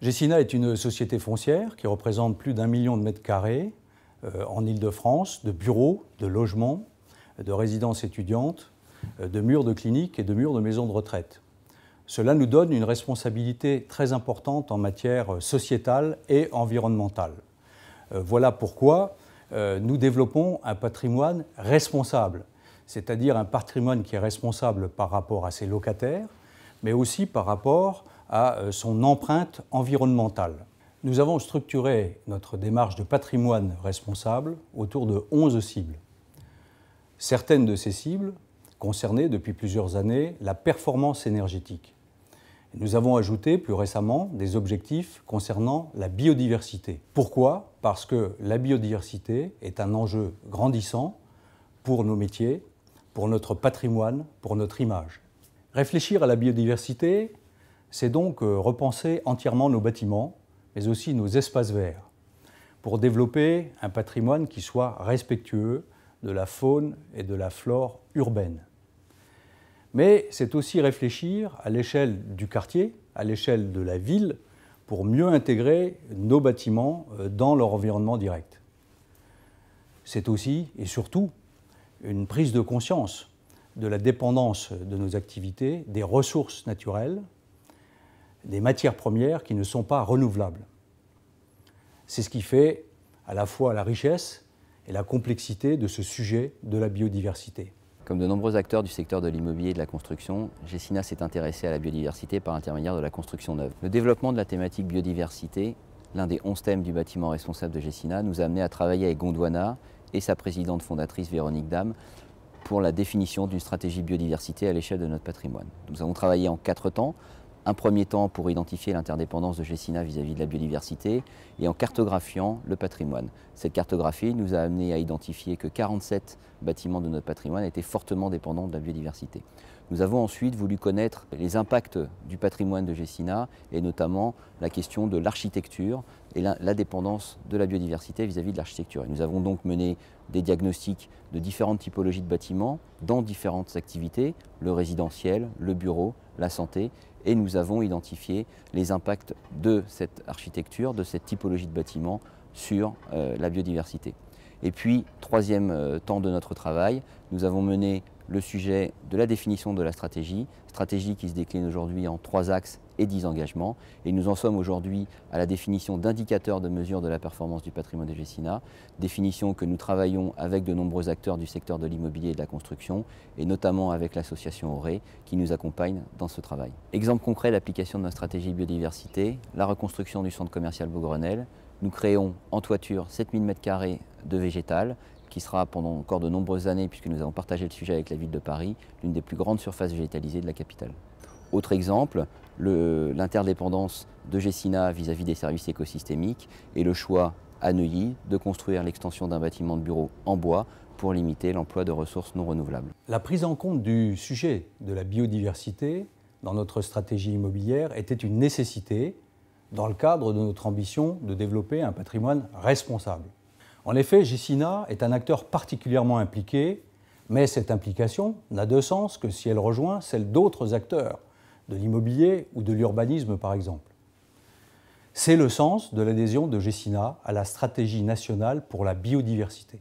Gecina est une société foncière qui représente plus d'1 million de mètres carrés en Île-de-France, de bureaux, de logements, de résidences étudiantes, de murs de cliniques et de murs de maisons de retraite. Cela nous donne une responsabilité très importante en matière sociétale et environnementale. Voilà pourquoi nous développons un patrimoine responsable, c'est-à-dire un patrimoine qui est responsable par rapport à ses locataires, mais aussi par rapport à son empreinte environnementale. Nous avons structuré notre démarche de patrimoine responsable autour de 11 cibles. Certaines de ces cibles concernaient depuis plusieurs années la performance énergétique. Nous avons ajouté plus récemment des objectifs concernant la biodiversité. Pourquoi? Parce que la biodiversité est un enjeu grandissant pour nos métiers, pour notre patrimoine, pour notre image. Réfléchir à la biodiversité, c'est donc repenser entièrement nos bâtiments, mais aussi nos espaces verts, pour développer un patrimoine qui soit respectueux de la faune et de la flore urbaine. Mais c'est aussi réfléchir à l'échelle du quartier, à l'échelle de la ville, pour mieux intégrer nos bâtiments dans leur environnement direct. C'est aussi et surtout une prise de conscience de la dépendance de nos activités, des ressources naturelles, des matières premières qui ne sont pas renouvelables. C'est ce qui fait à la fois la richesse et la complexité de ce sujet de la biodiversité. Comme de nombreux acteurs du secteur de l'immobilier et de la construction, Gecina s'est intéressé à la biodiversité par l'intermédiaire de la construction neuve. Le développement de la thématique biodiversité, l'un des 11 thèmes du bâtiment responsable de Gecina, nous a amené à travailler avec Gondwana et sa présidente fondatrice Véronique Dame pour la définition d'une stratégie biodiversité à l'échelle de notre patrimoine. Nous avons travaillé en 4 temps. Un premier temps pour identifier l'interdépendance de Gecina vis-à-vis de la biodiversité et en cartographiant le patrimoine. Cette cartographie nous a amené à identifier que 47 bâtiments de notre patrimoine étaient fortement dépendants de la biodiversité. Nous avons ensuite voulu connaître les impacts du patrimoine de Gecina et notamment la question de l'architecture et la dépendance de la biodiversité vis-à-vis de l'architecture. Nous avons donc mené des diagnostics de différentes typologies de bâtiments dans différentes activités, le résidentiel, le bureau, la santé, et nous avons identifié les impacts de cette architecture, de cette typologie de bâtiment sur la biodiversité. Et puis, troisième temps de notre travail, nous avons mené le sujet de la définition de la stratégie qui se décline aujourd'hui en 3 axes et 10 engagements. Et nous en sommes aujourd'hui à la définition d'indicateurs de mesure de la performance du patrimoine de Gecina, définition que nous travaillons avec de nombreux acteurs du secteur de l'immobilier et de la construction, et notamment avec l'association Auré qui nous accompagne dans ce travail. Exemple concret d'application de notre stratégie biodiversité, la reconstruction du centre commercial Beaugrenelle. Nous créons en toiture 7000 m² de végétal, qui sera pendant encore de nombreuses années, puisque nous avons partagé le sujet avec la ville de Paris, l'une des plus grandes surfaces végétalisées de la capitale. Autre exemple, l'interdépendance de Gecina vis-à-vis des services écosystémiques et le choix à Neuilly de construire l'extension d'un bâtiment de bureau en bois pour limiter l'emploi de ressources non renouvelables. La prise en compte du sujet de la biodiversité dans notre stratégie immobilière était une nécessité dans le cadre de notre ambition de développer un patrimoine responsable. En effet, Gecina est un acteur particulièrement impliqué, mais cette implication n'a de sens que si elle rejoint celle d'autres acteurs, de l'immobilier ou de l'urbanisme par exemple. C'est le sens de l'adhésion de Gecina à la stratégie nationale pour la biodiversité.